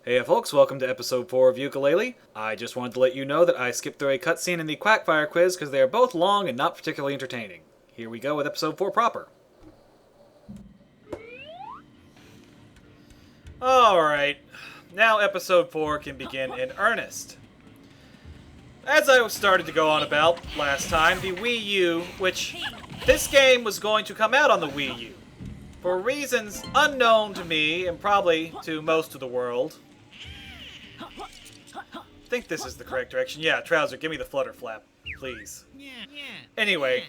Hey folks, welcome to episode 4 of Yooka Laylee. I just wanted to let you know that I skipped through a cutscene in the Quackfire quiz because they are both long and not particularly entertaining. Here we go with episode 4 proper. Alright, now episode 4 can begin in earnest. As I started to go on about last time, the Wii U, which this game was going to come out on the Wii U. For reasons unknown to me and probably to most of the world. I think this is the correct direction. Yeah, Trouser, give me the flutter flap, please. Anyway,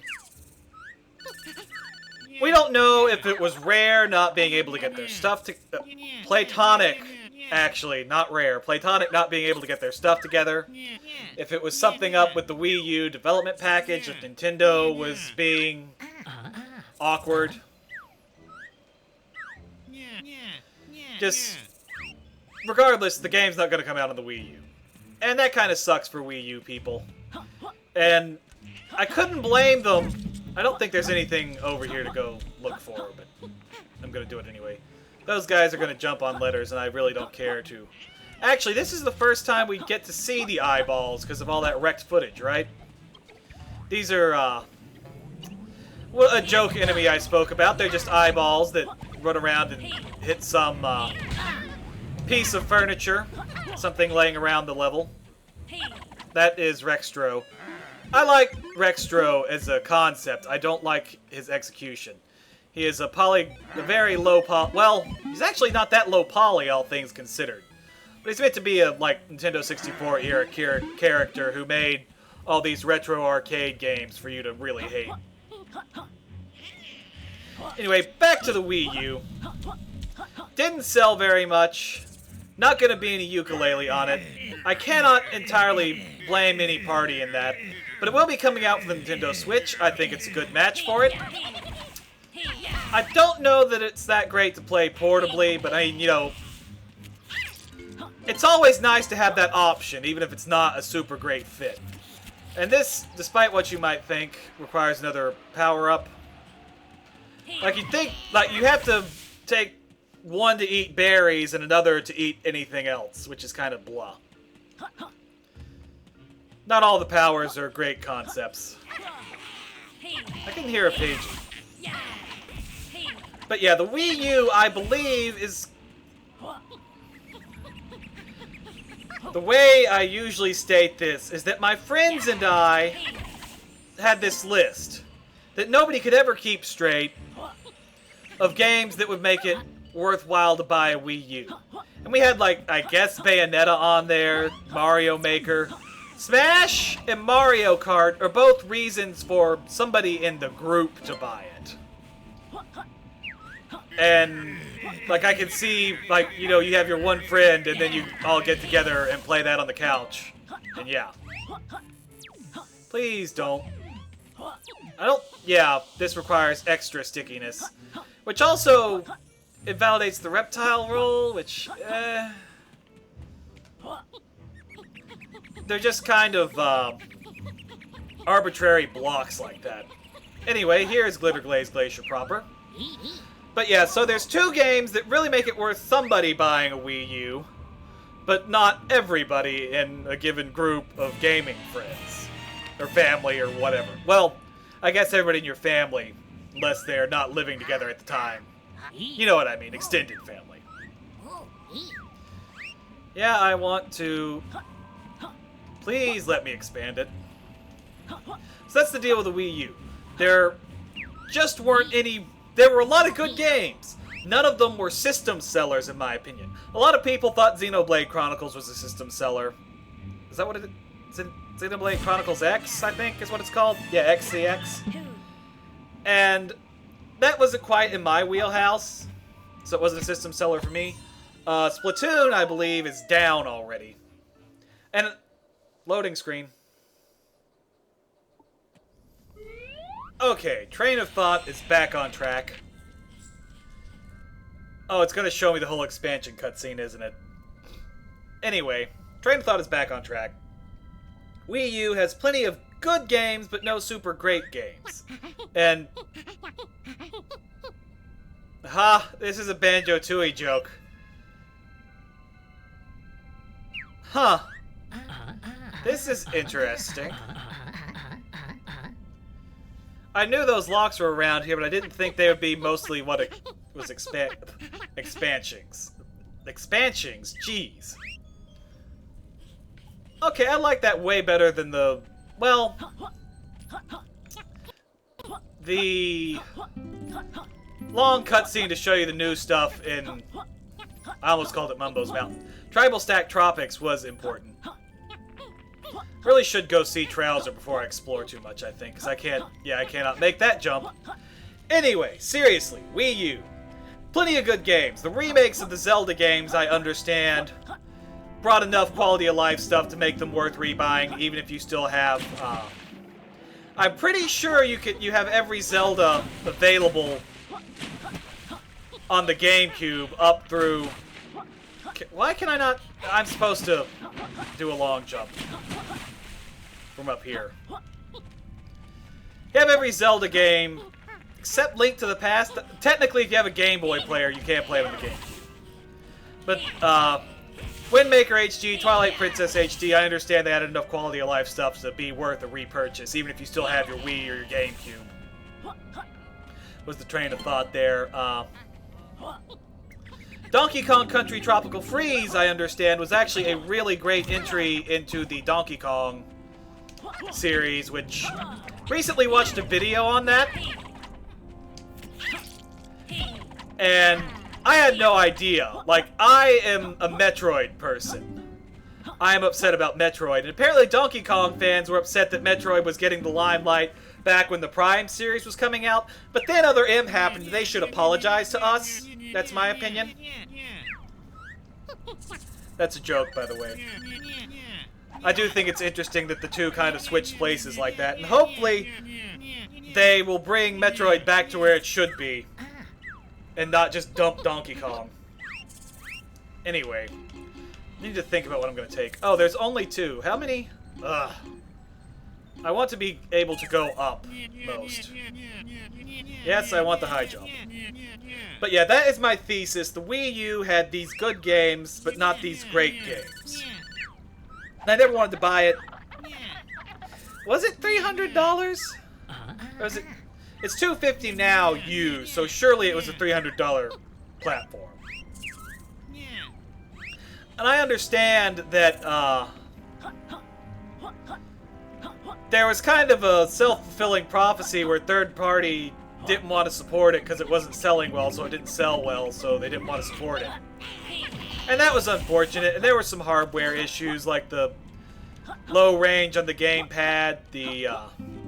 we don't know if it was Rare not being able to get their stuff to... Playtonic, actually, not Rare. Playtonic not being able to get their stuff together. If it was something up with the Wii U development package, if Nintendo was being awkward. Just... regardless, the game's not going to come out on the Wii U. And that kind of sucks for Wii U people. And I couldn't blame them. I don't think there's anything over here to go look for, but I'm going to do it anyway. Those guys are going to jump on letters, and I really don't care to. Actually, this is the first time we get to see the eyeballs because of all that wrecked footage, right? These are, a joke enemy I spoke about. They're just eyeballs that run around and hit some, piece of furniture. Something laying around the level. That is Rextro. I like Rextro as a concept. I don't like his execution. He is a very low poly. Well, he's actually not that low poly, all things considered. But he's meant to be a, like, Nintendo 64 era character who made all these retro arcade games for you to really hate. Anyway, back to the Wii U. Didn't sell very much. Not going to be any Yooka Laylee on it. I cannot entirely blame any party in that. But it will be coming out for the Nintendo Switch. I think it's a good match for it. I don't know that it's that great to play portably, but I mean, you know, it's always nice to have that option, even if it's not a super great fit. And this, despite what you might think, requires another power-up. Like, you'd think, like, you have to take one to eat berries and another to eat anything else, which is kind of blah. Not all the powers are great concepts. I can hear a pigeon. But yeah, the Wii U, I believe, is... the way I usually state this is that my friends and I had this list that nobody could ever keep straight of games that would make it worthwhile to buy a Wii U. And we had, like, I guess Bayonetta on there, Mario Maker. Smash and Mario Kart are both reasons for somebody in the group to buy it. And, like, I can see, like, you know, you have your one friend and then you all get together and play that on the couch. And yeah. Please don't. Yeah, this requires extra stickiness. Which also invalidates the reptile roll, which, they're just kind of, arbitrary blocks like that. Anyway, here's Glitterglaze Glacier proper. But yeah, so there's two games that really make it worth somebody buying a Wii U, but not everybody in a given group of gaming friends, or family, or whatever. Well, I guess everybody in your family, unless they're not living together at the time. You know what I mean, extended family. Yeah, I want to... please let me expand it. So that's the deal with the Wii U. There just weren't any... there were a lot of good games. None of them were system sellers, in my opinion. A lot of people thought Xenoblade Chronicles was a system seller. Is that what it is? Xenoblade Chronicles X, I think, is what it's called? Yeah, XCX. And that wasn't quite in my wheelhouse, so it wasn't a system seller for me. Splatoon, I believe, is down already. And... loading screen. Okay, train of thought is back on track. Oh, it's gonna show me the whole expansion cutscene, isn't it? Anyway, train of thought is back on track. Wii U has plenty of good games, but no super great games. And... ha, this is a Banjo Kazooie joke. Huh. This is interesting. I knew those locks were around here, but I didn't think they would be mostly what it was expansions. Expansions, jeez. Okay, I like that way better than the... Well... The... long cutscene to show you the new stuff in... I almost called it Mumbo's Mountain. Tribal Stack Tropics was important. Really should go see Trowser before I explore too much, I think, because I cannot make that jump. Anyway, seriously, Wii U. Plenty of good games. The remakes of the Zelda games, I understand, brought enough quality of life stuff to make them worth rebuying, even if you still have, I'm pretty sure you have every Zelda available on the GameCube up through... Why can I not... I'm supposed to do a long jump from up here. You have every Zelda game, except Link to the Past. Technically, if you have a Game Boy player, you can't play it on the GameCube. But, Wind Waker HD, Twilight Princess HD, I understand they had enough quality of life stuff to be worth a repurchase, even if you still have your Wii or your GameCube. Was the train of thought there. Donkey Kong Country Tropical Freeze, I understand, was actually a really great entry into the Donkey Kong series, which recently watched a video on that. And I had no idea. Like, I am a Metroid person. I am upset about Metroid. And apparently Donkey Kong fans were upset that Metroid was getting the limelight back when the Prime series was coming out. But then Other M happened. They should apologize to us. That's my opinion. That's a joke, by the way. I do think it's interesting that the two kind of switched places like that. And hopefully they will bring Metroid back to where it should be. And not just dump Donkey Kong. Anyway. I need to think about what I'm going to take. Oh, there's only two. How many? Ugh. I want to be able to go up most. Yes, I want the high jump. But yeah, that is my thesis. The Wii U had these good games, but not these great games. And I never wanted to buy it. Was it $300? Or was it... It's $250 now used, so surely it was a $300 platform. And I understand that, there was kind of a self-fulfilling prophecy where third party didn't want to support it because it wasn't selling well, so it didn't sell well, so they didn't want to support it. And that was unfortunate, and there were some hardware issues like the low range on the gamepad, the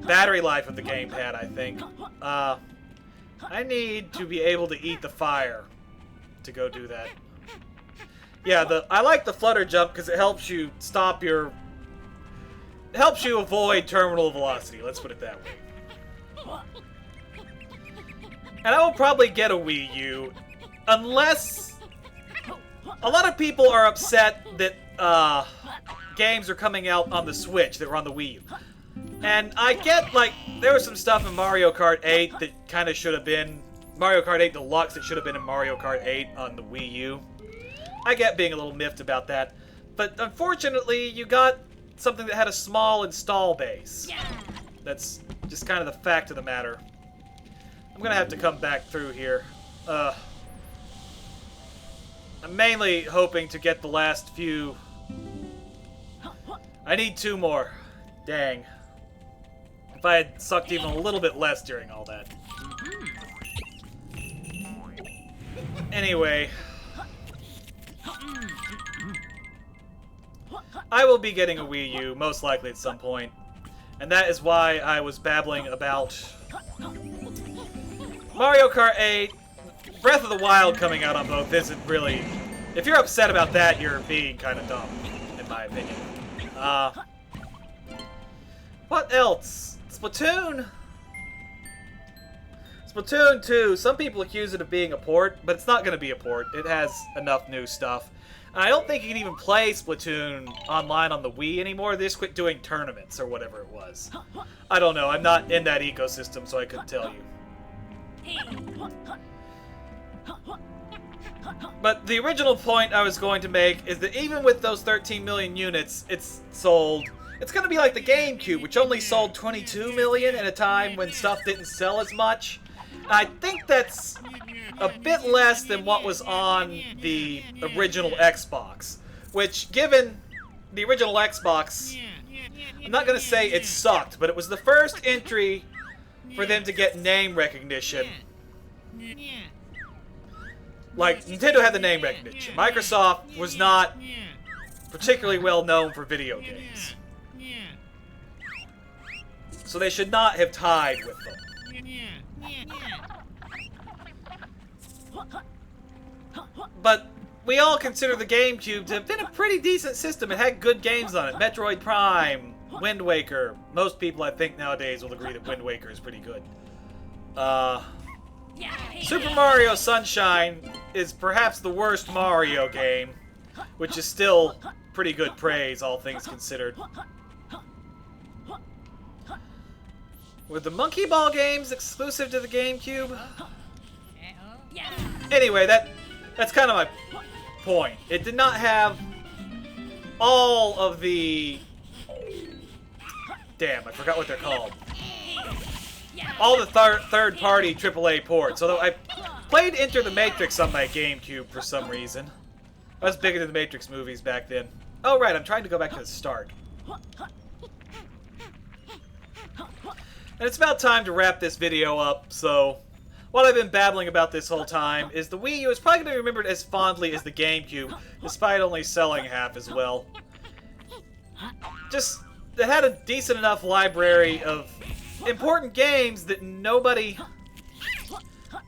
battery life of the gamepad, I think. I need to be able to eat the fire to go do that. Yeah, I like the flutter jump because it helps you stop your... It helps you avoid terminal velocity, let's put it that way. And I will probably get a Wii U, unless... A lot of people are upset that games are coming out on the Switch that were on the Wii U. And I get, like, there was some stuff in Mario Kart 8 that kind of should have been... Mario Kart 8 Deluxe that should have been in Mario Kart 8 on the Wii U. I get being a little miffed about that. But unfortunately, you got something that had a small install base. That's just kind of the fact of the matter. I'm gonna have to come back through here. I'm mainly hoping to get the last few... I need 2 more. Dang. If I had sucked even a little bit less during all that. Anyway. I will be getting a Wii U, most likely at some point. And that is why I was babbling about Mario Kart 8. Breath of the Wild coming out on both isn't really... If you're upset about that, you're being kind of dumb, in my opinion. What else? Splatoon? Splatoon 2. Some people accuse it of being a port, but it's not going to be a port. It has enough new stuff. And I don't think you can even play Splatoon online on the Wii anymore. They just quit doing tournaments or whatever it was. I don't know. I'm not in that ecosystem, so I couldn't tell you. But the original point I was going to make is that even with those 13 million units it's sold, it's going to be like the GameCube, which only sold 22 million at a time when stuff didn't sell as much. I think that's a bit less than what was on the original Xbox, which, given the original Xbox, I'm not going to say it sucked, but it was the first entry for them to get name recognition. Like, Nintendo had the name recognition. Microsoft was not particularly well known for video games. So they should not have tied with them. But we all consider the GameCube to have been a pretty decent system. It had good games on it. Metroid Prime, Wind Waker. Most people, I think, nowadays will agree that Wind Waker is pretty good. Super Mario Sunshine is perhaps the worst Mario game, which is still pretty good praise, all things considered. Were the Monkey Ball games exclusive to the GameCube? Anyway, that's kind of my point. It did not have all of the... Damn, I forgot what they're called. All the third-party AAA ports. Although I played Enter the Matrix on my GameCube for some reason. I was big into the Matrix movies back then. Oh, right, I'm trying to go back to the start. And it's about time to wrap this video up, so... What I've been babbling about this whole time is the Wii U is probably going to be remembered as fondly as the GameCube, despite only selling half as well. Just, it had a decent enough library of important games that nobody...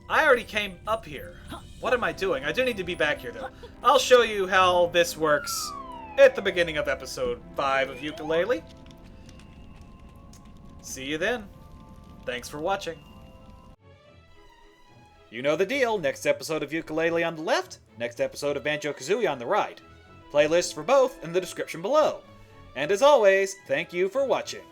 I already came up here. What am I doing? I do need to be back here, though. I'll show you how this works at the beginning of episode 5 of Yooka Laylee. See you then. Thanks for watching. You know the deal. Next episode of Yooka Laylee on the left, next episode of Banjo Kazooie on the right. Playlists for both in the description below. And as always, thank you for watching.